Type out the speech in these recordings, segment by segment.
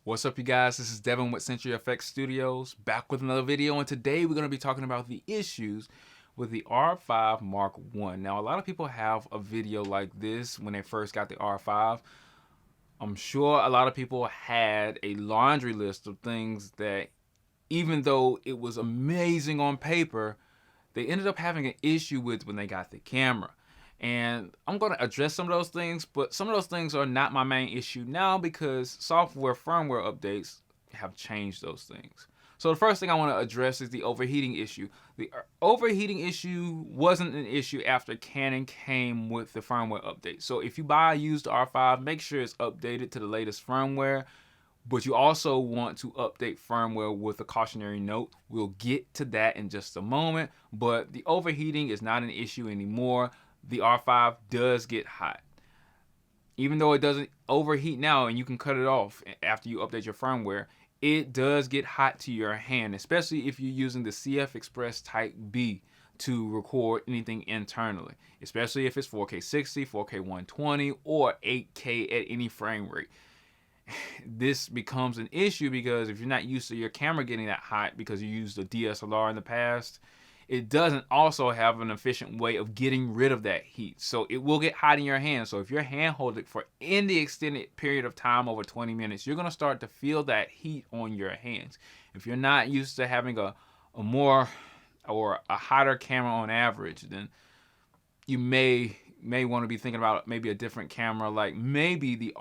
What's up, you guys? This is Devin with Century FX Studios, back with another video, and today we're going to be talking about the issues with the R5 Mark I. Now, a lot of people have a video like this when they first got the R5. I'm sure a lot of people had a laundry list of things that, even though it was amazing on paper, they ended up having an issue with when they got the camera. And I'm going to address some of those things, but some of those things are not my main issue now because software firmware updates have changed those things. So the first thing I want to address is the overheating issue. The overheating issue wasn't an issue after Canon came with the firmware update. So if you buy a used R5, make sure it's updated to the latest firmware. But you also want to update firmware with a cautionary note. We'll get to that in just a moment. But the overheating is not an issue anymore. The R5 does get hot. Even though it doesn't overheat now and you can cut it off after you update your firmware, it does get hot to your hand, especially if you're using the CF Express Type B to record anything internally, especially if it's 4K 60, 4K 120, or 8K at any frame rate. This becomes an issue because if you're not used to your camera getting that hot because you used a DSLR in the past, it doesn't also have an efficient way of getting rid of that heat. So it will get hot in your hand. So if you're hand holding for any extended period of time over 20 minutes, you're going to start to feel that heat on your hands. If you're not used to having a more or a hotter camera on average, then you may want to be thinking about maybe a different camera, like maybe the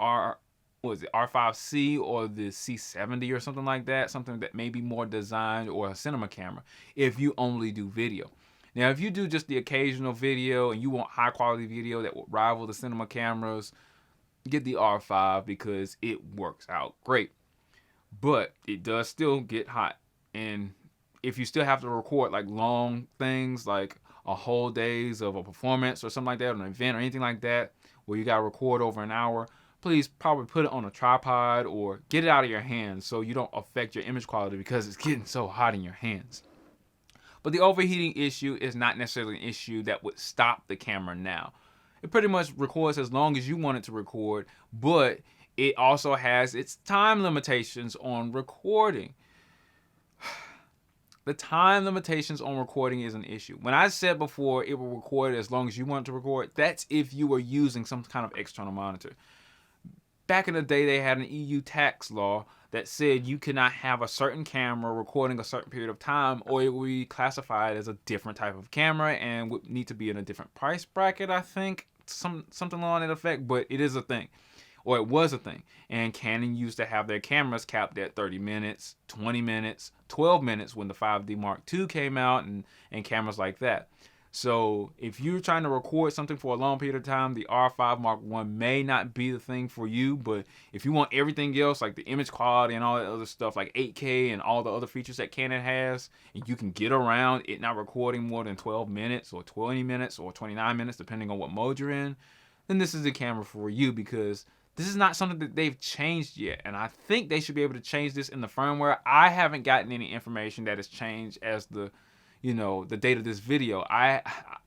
R5C or the C70 or something like that, something that may be more designed, or a cinema camera if you only do video. Now, if you do just the occasional video and you want high quality video that will rival the cinema cameras, get the R5 because it works out great. But it does still get hot. And if you still have to record like long things, like a whole days of a performance or something like that, or an event or anything like that, where you got to record over an hour, please probably put it on a tripod or get it out of your hands so you don't affect your image quality because it's getting so hot in your hands. But the overheating issue is not necessarily an issue that would stop the camera now. It pretty much records as long as you want it to record, but it also has its time limitations on recording. The time limitations on recording is an issue. When I said before it will record as long as you want it to record, that's if you were using some kind of external monitor. Back in the day, they had an EU tax law that said you could not have a certain camera recording a certain period of time, or it would be classified as a different type of camera and would need to be in a different price bracket, I think. Something along that effect, but it is a thing. Or it was a thing. And Canon used to have their cameras capped at 30 minutes, 20 minutes, 12 minutes when the 5D Mark II came out, and cameras like that. So if you're trying to record something for a long period of time, the R5 Mark I may not be the thing for you. But if you want everything else, like the image quality and all that other stuff, like 8K and all the other features that Canon has, and you can get around it not recording more than 12 minutes or 20 minutes or 29 minutes, depending on what mode you're in, then this is the camera for you, because this is not something that they've changed yet. And I think they should be able to change this in the firmware. I haven't gotten any information that has changed as the date of this video.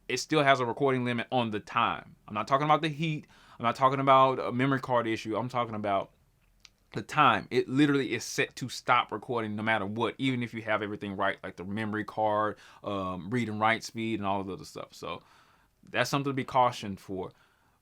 It still has a recording limit on the time. I'm not talking about the heat. I'm not talking about a memory card issue. I'm talking about the time. It literally is set to stop recording no matter what, even if you have everything right, like the memory card, read and write speed, and all of the other stuff. So that's something to be cautioned for.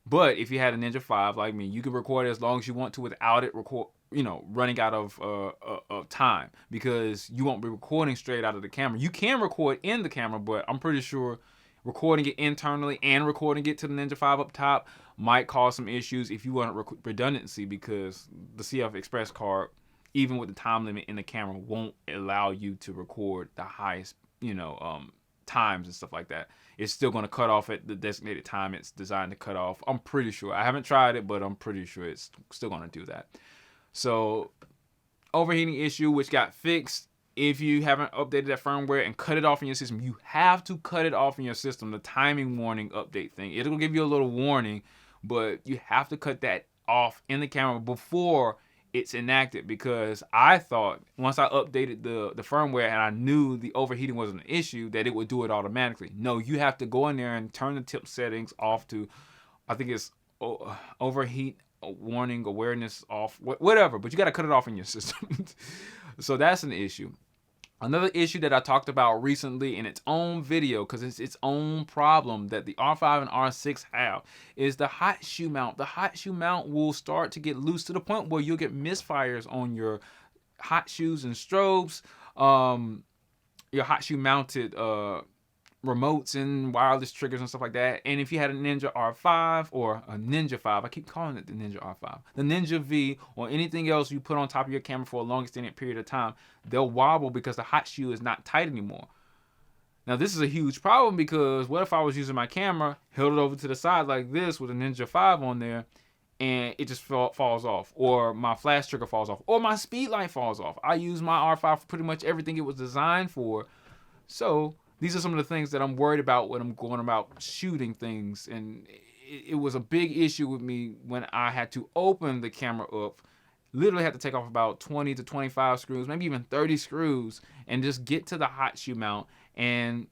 But if you had a Ninja 5 like me, you can record it as long as you want to without it running out of time, because you won't be recording straight out of the camera. You can record in the camera, but I'm pretty sure recording it internally and recording it to the Ninja 5 up top might cause some issues if you want redundancy, because the CF Express card, even with the time limit in the camera, won't allow you to record the highest times and stuff like that. It's still going to cut off at the designated time it's designed to cut off. I'm pretty sure. I haven't tried it, but I'm pretty sure it's still going to do that. So, overheating issue, which got fixed. If you haven't updated that firmware and cut it off in your system, you have to cut it off in your system. The timing warning update thing, it'll give you a little warning, but you have to cut that off in the camera before it's enacted, because I thought once I updated the firmware and I knew the overheating wasn't an issue, that it would do it automatically. No, you have to go in there and turn the tip settings off to, I think it's overheat warning awareness off, whatever, but you got to cut it off in your system. So that's an issue. Another issue that I talked about recently in its own video, because it's its own problem that the R5 and R6 have, is the hot shoe mount. The hot shoe mount will start to get loose to the point where you'll get misfires on your hot shoes and strobes, your hot shoe mounted remotes and wireless triggers and stuff like that. And if you had a Ninja R5 or a Ninja 5, I keep calling it the Ninja R5, the Ninja V, or anything else you put on top of your camera for a long extended period of time, they'll wobble because the hot shoe is not tight anymore. Now this is a huge problem, because what if I was using my camera, held it over to the side like this with a Ninja 5 on there, and it just falls off, or my flash trigger falls off, or my speed light falls off. I use my R5 for pretty much everything it was designed for. So these are some of the things that I'm worried about when I'm going about shooting things. And it was a big issue with me when I had to open the camera up. Literally had to take off about 20 to 25 screws, maybe even 30 screws, and just get to the hot shoe mount and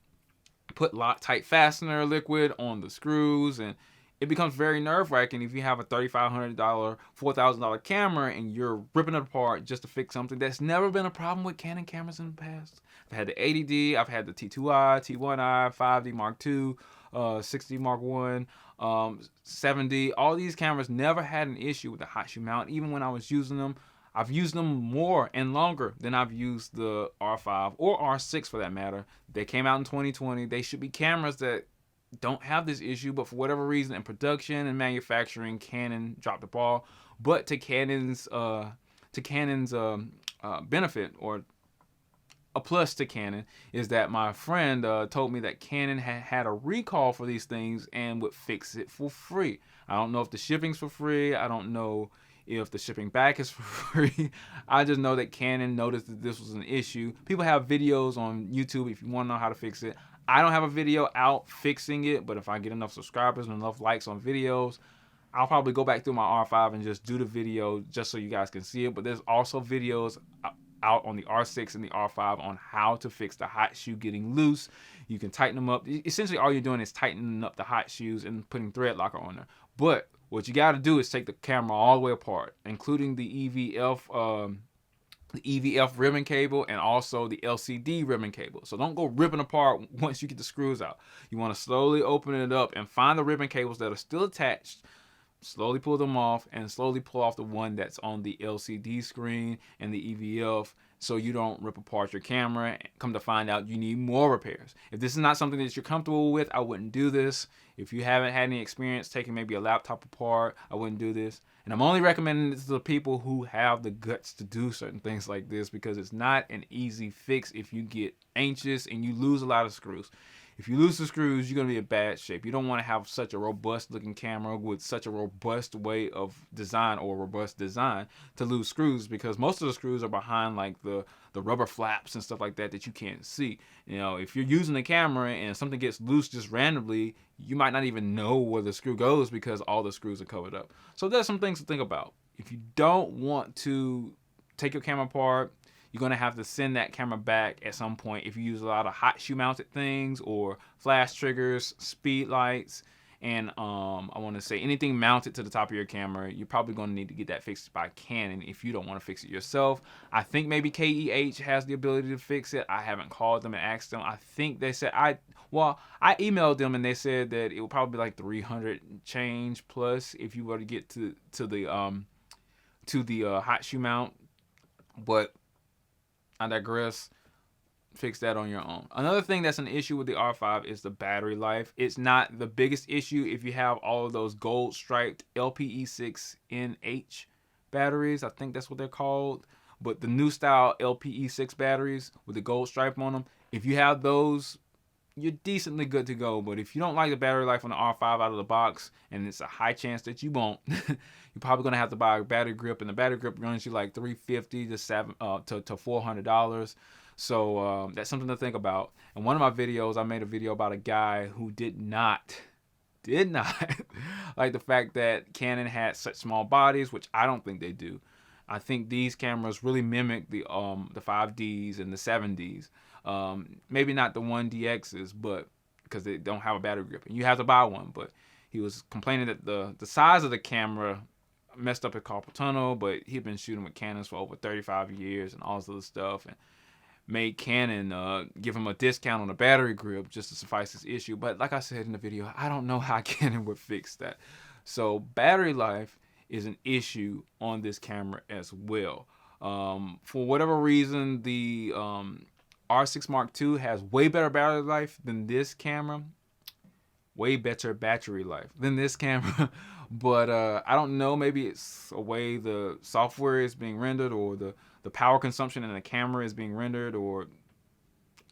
put Loctite fastener liquid on the screws. And it becomes very nerve-wracking if you have a $3,500, $4,000 camera and you're ripping it apart just to fix something. That's never been a problem with Canon cameras in the past. I've had the 80D, I've had the T2i, T1i, 5D Mark II, 6D Mark I, 7D. All these cameras never had an issue with the hot shoe mount. Even when I was using them, I've used them more and longer than I've used the R5 or R6 for that matter. They came out in 2020. They should be cameras that don't have this issue, but for whatever reason in production and manufacturing, Canon dropped the ball. But to Canon's benefit, or a plus to Canon, is that my friend told me that Canon had a recall for these things and would fix it for free. I don't know if the shipping's for free. I don't know if the shipping back is for free. I just know that Canon noticed that this was an issue. People have videos on YouTube if you want to know how to fix it. I don't have a video out fixing it, but if I get enough subscribers and enough likes on videos, I'll probably go back through my R5 and just do the video just so you guys can see it. But there's also videos out on the R6 and the R5 on how to fix the hot shoe getting loose. You can tighten them up. Essentially, all you're doing is tightening up the hot shoes and putting thread locker on there. But what you got to do is take the camera all the way apart, including the EVF ribbon cable and also the LCD ribbon cable. So don't go ripping apart once you get the screws out. You want to slowly open it up and find the ribbon cables that are still attached, slowly pull them off, and slowly pull off the one that's on the LCD screen and the EVF, so you don't rip apart your camera. Come to find out, you need more repairs. If this is not something that you're comfortable with, I wouldn't do this. If you haven't had any experience taking maybe a laptop apart, I wouldn't do this. And I'm only recommending this to the people who have the guts to do certain things like this, because it's not an easy fix if you get anxious and you lose a lot of screws. If you lose the screws, you're going to be in bad shape. You don't want to have such a robust looking camera with such a robust way of design, or robust design, to lose screws, because most of the screws are behind like the rubber flaps and stuff like that that you can't see. You know, if you're using the camera and something gets loose just randomly, you might not even know where the screw goes because all the screws are covered up. So there's some things to think about. If you don't want to take your camera apart, you're going to have to send that camera back at some point if you use a lot of hot shoe mounted things or flash triggers, speed lights, and I want to say anything mounted to the top of your camera. You're probably going to need to get that fixed by Canon if you don't want to fix it yourself. I think maybe KEH has the ability to fix it. I haven't called them and asked them. I think they said I emailed them and they said that it would probably be like 300 change plus if you were to get to the hot shoe mount. But I digress. Fix that on your own. Another thing that's an issue with the R5 is the battery life. It's not the biggest issue if you have all of those gold striped LPE6NH batteries. I think that's what they're called. But the new style LPE6 batteries with the gold stripe on them, if you have those, you're decently good to go. But if you don't like the battery life on the R5 out of the box, and it's a high chance that you won't, you're probably gonna have to buy a battery grip, and the battery grip runs you like $350 to $400. So that's something to think about. In one of my videos, I made a video about a guy who did not like the fact that Canon had such small bodies, which I don't think they do. I think these cameras really mimic the 5Ds and the 7Ds. Maybe not the 1DXs, but because they don't have a battery grip, and you have to buy one. But he was complaining that the size of the camera messed up his carpal tunnel, but he'd been shooting with Canons for over 35 years and all this other stuff, and made Canon give him a discount on the battery grip just to suffice this issue. But like I said in the video, I don't know how Canon would fix that. So battery life is an issue on this camera as well. For whatever reason, the R6 Mark II has way better battery life than this camera. Way better battery life than this camera. But I don't know, maybe it's a way the software is being rendered, or the power consumption in the camera is being rendered, or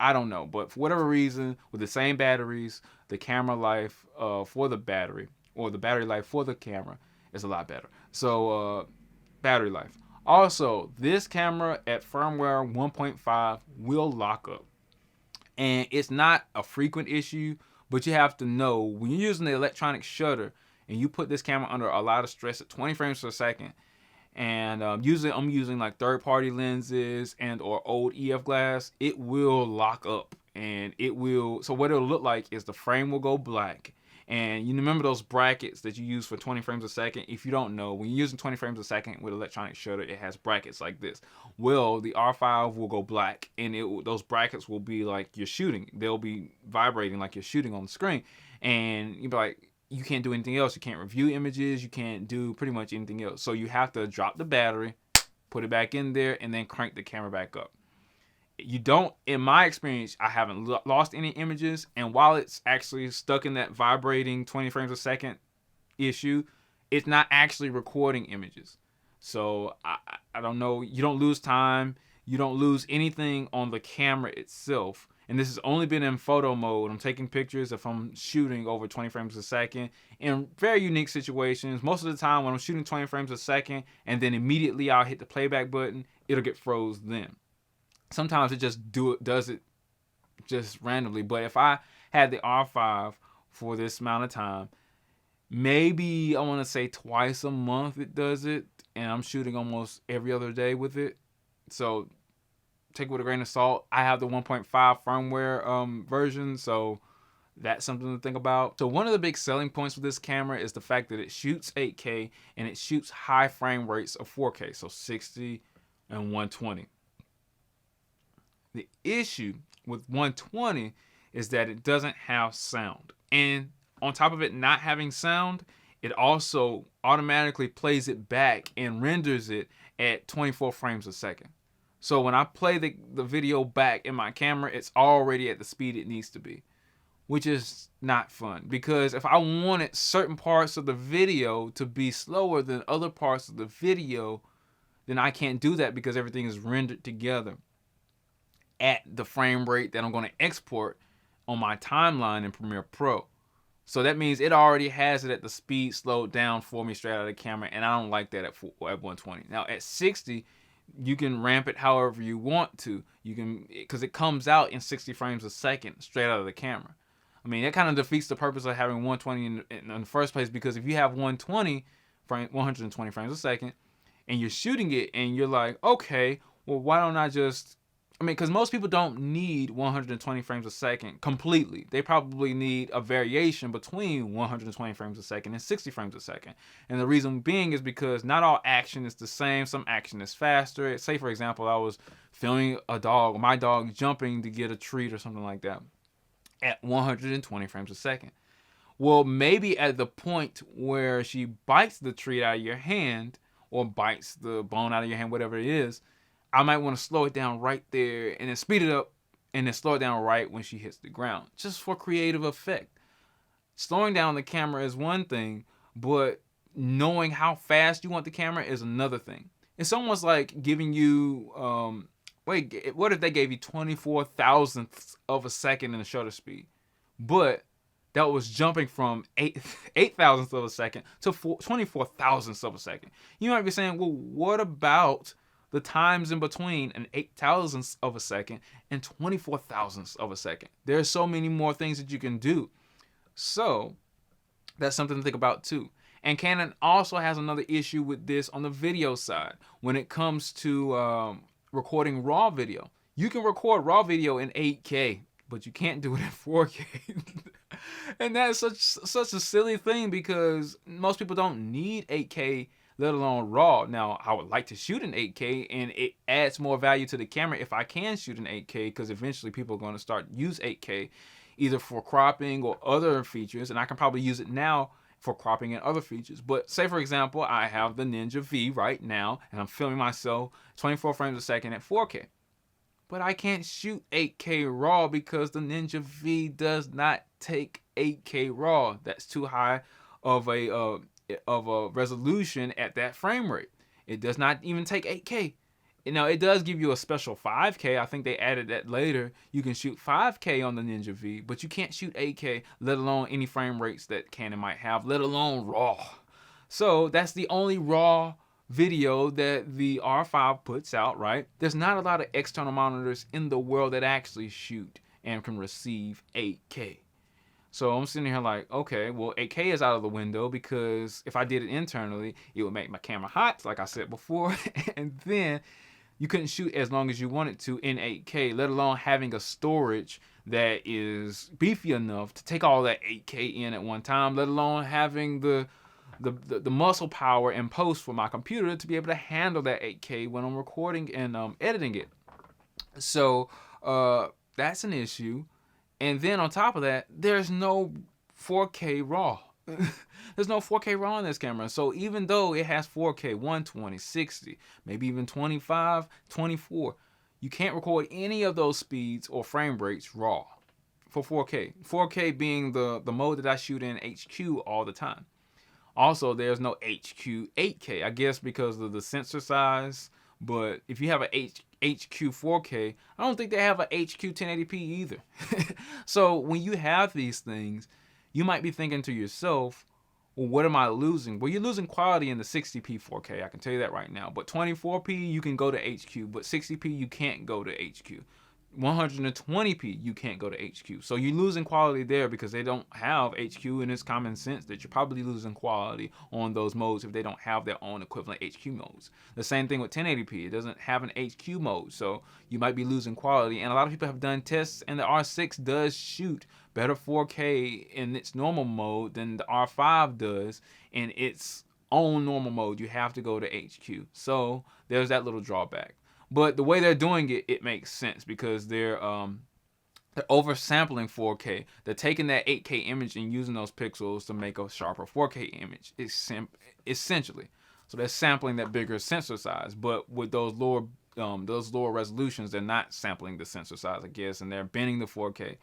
I don't know. But for whatever reason, with the same batteries, the camera life for the battery, or the battery life for the camera, is a lot better. So battery life. Also, this camera at firmware 1.5 will lock up. And it's not a frequent issue, but you have to know when you're using the electronic shutter and you put this camera under a lot of stress at 20 frames per second, and usually I'm using like third-party lenses and or old EF glass, it will lock up, and it will, so what it'll look like is the frame will go black. And you remember those brackets that you use for 20 frames a second? If you don't know, when you're using 20 frames a second with electronic shutter, it has brackets like this. Well, the R5 will go black, and those brackets will be like you're shooting. They'll be vibrating like you're shooting on the screen. And you'll be like, you can't do anything else. You can't review images. You can't do pretty much anything else. So you have to drop the battery, put it back in there, and then crank the camera back up. You don't, in my experience, I haven't lost any images, and while it's actually stuck in that vibrating 20 frames a second issue, it's not actually recording images. So I don't know, you don't lose time, you don't lose anything on the camera itself. And this has only been in photo mode. I'm taking pictures if I'm shooting over 20 frames a second in very unique situations. Most of the time when I'm shooting 20 frames a second and then immediately I'll hit the playback button, it'll get froze then. Sometimes it just does it just randomly. But if I had the R5 for this amount of time, maybe I want to say twice a month it does it, and I'm shooting almost every other day with it. So take it with a grain of salt. I have the 1.5 firmware version, so that's something to think about. So one of the big selling points with this camera is the fact that it shoots 8K and it shoots high frame rates of 4K, so 60 and 120. The issue with 120 is that it doesn't have sound. And on top of it not having sound, it also automatically plays it back and renders it at 24 frames a second. So when I play the video back in my camera, it's already at the speed it needs to be, which is not fun. Because if I wanted certain parts of the video to be slower than other parts of the video, then I can't do that because everything is rendered together at the frame rate that I'm going to export on my timeline in Premiere Pro. So that means it already has it at the speed slowed down for me straight out of the camera, and I don't like that at 120. Now at 60, you can ramp it however you want to. You can, because it comes out in 60 frames a second straight out of the camera. I mean, that kind of defeats the purpose of having 120 in the first place, because if you have 120 frames a second, and you're shooting it, and you're like, okay, well, why don't I just, I mean, because most people don't need 120 frames a second completely. They probably need a variation between 120 frames a second and 60 frames a second. And the reason being is because not all action is the same. Some action is faster. Say, for example, I was filming my dog jumping to get a treat or something like that at 120 frames a second. Well, maybe at the point where she bites the treat out of your hand, or bites the bone out of your hand, whatever it is, I might want to slow it down right there and then speed it up and then slow it down right when she hits the ground, just for creative effect. Slowing down the camera is one thing, but knowing how fast you want the camera is another thing. It's almost like giving you, what if they gave you 24 thousandths of a second in the shutter speed, but that was jumping from 8 thousandths of a second to 24 thousandths of a second. You might be saying, well, what about the times in between an 8 thousandths of a second and 24 thousandths of a second? There's so many more things that you can do. So that's something to think about too. And Canon also has another issue with this on the video side. When it comes to recording raw video, you can record raw video in 8K, but you can't do it in 4K. And that's such a silly thing, because most people don't need 8K let alone RAW. Now, I would like to shoot in 8K, and it adds more value to the camera if I can shoot in 8K, because eventually people are going to start use 8K either for cropping or other features, and I can probably use it now for cropping and other features. But say, for example, I have the Ninja V right now, and I'm filming myself 24 frames a second at 4K. But I can't shoot 8K RAW because the Ninja V does not take 8K RAW. That's too high of a resolution at that frame rate. It does not even take 8K. Now, it does give you a special 5K. I think they added that later. You can shoot 5K on the Ninja V, but you can't shoot 8K, let alone any frame rates that Canon might have, let alone RAW. So that's the only RAW video that the R5 puts out, right? There's not a lot of external monitors in the world that actually shoot and can receive 8K. So I'm sitting here like, okay, well, 8K is out of the window, because if I did it internally, it would make my camera hot, like I said before, and then you couldn't shoot as long as you wanted to in 8K, let alone having a storage that is beefy enough to take all that 8K in at one time, let alone having the muscle power and post for my computer to be able to handle that 8K when I'm recording and editing it. So that's an issue. And then on top of that, there's no 4K RAW. There's no 4K RAW in this camera. So even though it has 4K, 120, 60, maybe even 25, 24, you can't record any of those speeds or frame rates RAW for 4K. 4K being the mode that I shoot in HQ all the time. Also, there's no HQ 8K, I guess because of the sensor size. But if you have a HQ 4K, I don't think they have a HQ 1080p either. So when you have these things, you might be thinking to yourself, well, what am I losing? Well, you're losing quality in the 60p 4K, I can tell you that right now. But 24p, you can go to HQ, but 60p, you can't go to HQ. 120p, you can't go to HQ. So you're losing quality there because they don't have HQ, and it's common sense that you're probably losing quality on those modes if they don't have their own equivalent HQ modes. The same thing with 1080p. It doesn't have an HQ mode, so you might be losing quality. And a lot of people have done tests, and the R6 does shoot better 4K in its normal mode than the R5 does in its own normal mode. You have to go to HQ. So there's that little drawback. But the way they're doing it, it makes sense because they're oversampling 4K. They're taking that 8K image and using those pixels to make a sharper 4K image, essentially. So they're sampling that bigger sensor size. But with those lower resolutions, they're not sampling the sensor size, I guess, and they're bending the 4K.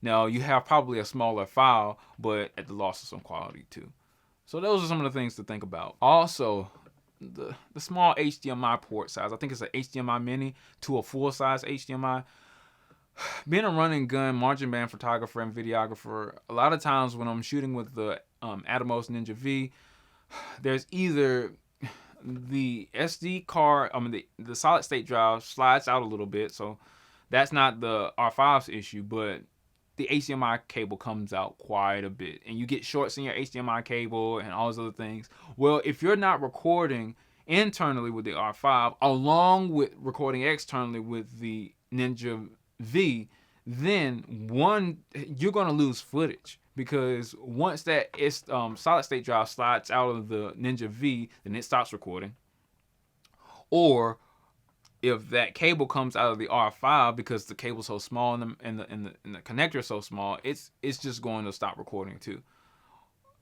Now, you have probably a smaller file, but at the loss of some quality too. So those are some of the things to think about. Also, the small HDMI port size. I think it's an HDMI mini to a full-size HDMI. Being a run and gun margin band photographer and videographer, a lot of times when I'm shooting with the Atomos Ninja V, there's either the SD card, the solid state drive slides out a little bit, so that's not the R5's issue, but the HDMI cable comes out quite a bit, and you get shorts in your HDMI cable and all those other things. Well, if you're not recording internally with the R5 along with recording externally with the Ninja V, then you're going to lose footage, because once that solid state drive slides out of the Ninja V, then it stops recording. Or if that cable comes out of the R5, because the cable's so small and the connector is so small, it's just going to stop recording too,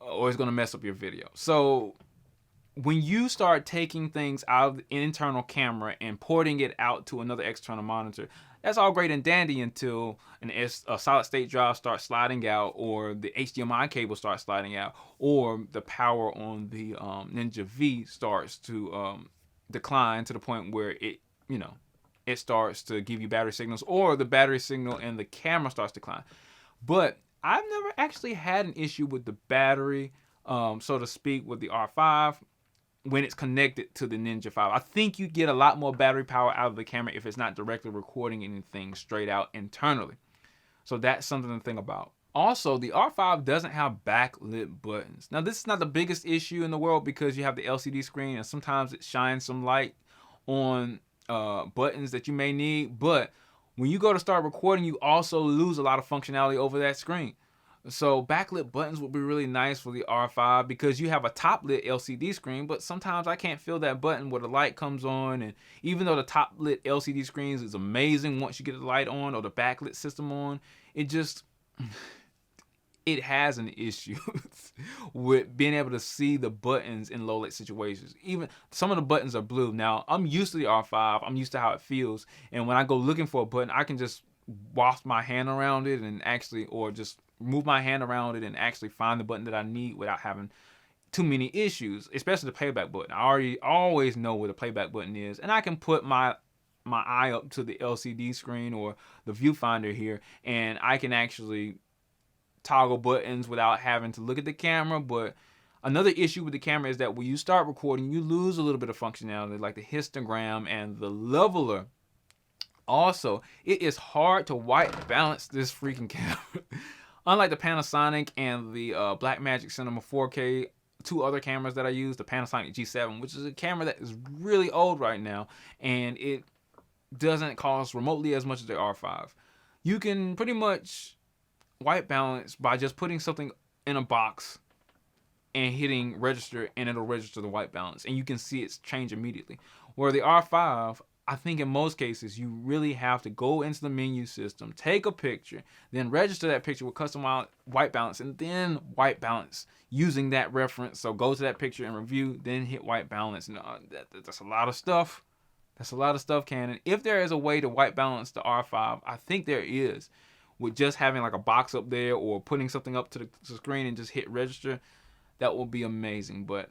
or it's going to mess up your video. So when you start taking things out of the internal camera and porting it out to another external monitor, that's all great and dandy until a solid state drive starts sliding out, or the HDMI cable starts sliding out, or the power on the Ninja V starts to decline to the point where it starts to give you battery signals, or the battery signal and the camera starts to decline. But I've never actually had an issue with the battery, so to speak, with the R5 when it's connected to the Ninja 5. I think you get a lot more battery power out of the camera if it's not directly recording anything straight out internally. So that's something to think about. Also, the R5 doesn't have backlit buttons. Now, this is not the biggest issue in the world because you have the LCD screen, and sometimes it shines some light on buttons that you may need. But when you go to start recording, you also lose a lot of functionality over that screen. So backlit buttons would be really nice for the R5 because you have a top lit LCD screen, but sometimes I can't feel that button where the light comes on. And even though the top lit LCD screens is amazing once you get the light on or the backlit system on, it just it has an issue with being able to see the buttons in low light situations. Even some of the buttons are blue. Now I'm used to the R5. I'm used to how it feels, and when I go looking for a button, I can just waft my hand around it and actually, or just move my hand around it and actually find the button that I need without having too many issues, especially the playback button. I always know where the playback button is, and I can put my eye up to the LCD screen or the viewfinder here, and I can actually toggle buttons without having to look at the camera. But another issue with the camera is that when you start recording, you lose a little bit of functionality like the histogram and the leveler. Also, it is hard to white balance this freaking camera. Unlike the Panasonic and the Blackmagic Cinema 4K, two other cameras that I use, the Panasonic G7, which is a camera that is really old right now, and it doesn't cost remotely as much as the R5. You can pretty much white balance by just putting something in a box and hitting register, and it'll register the white balance, and you can see it change immediately. Where the R5, I think in most cases, you really have to go into the menu system, take a picture, then register that picture with custom white balance, and then white balance using that reference. So go to that picture and review, then hit white balance. And that's a lot of stuff. That's a lot of stuff, Canon. If there is a way to white balance the R5, I think there is. With just having like a box up there or putting something up to the screen and just hit register, that will be amazing. But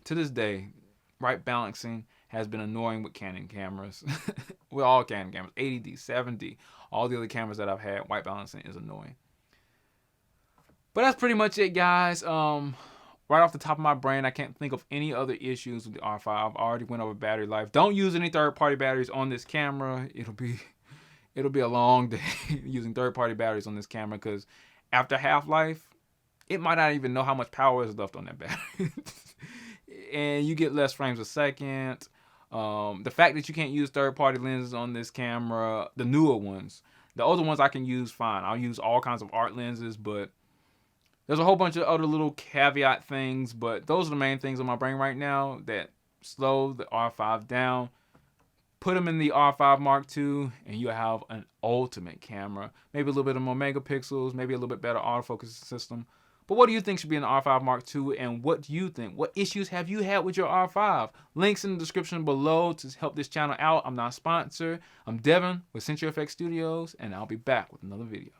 to this day, white balancing has been annoying with Canon cameras. With all Canon cameras, 80D, 70D, all the other cameras that I've had, white balancing is annoying. But that's pretty much it, guys. Right off the top of my brain, I can't think of any other issues with the R5. I've already went over battery life. Don't use any third-party batteries on this camera. It'll be a long day using third-party batteries on this camera, because after half-life, it might not even know how much power is left on that battery. And you get less frames a second. The fact that you can't use third-party lenses on this camera, the newer ones. The older ones I can use fine. I'll use all kinds of art lenses, but there's a whole bunch of other little caveat things, but those are the main things on my brain right now that slow the R5 down. Put them in the R5 Mark II, and you have an ultimate camera. Maybe a little bit more megapixels, maybe a little bit better autofocus system. But what do you think should be in the R5 Mark II, and what do you think? What issues have you had with your R5? Links in the description below to help this channel out. I'm not sponsored. I'm Devin with CFX Studios, and I'll be back with another video.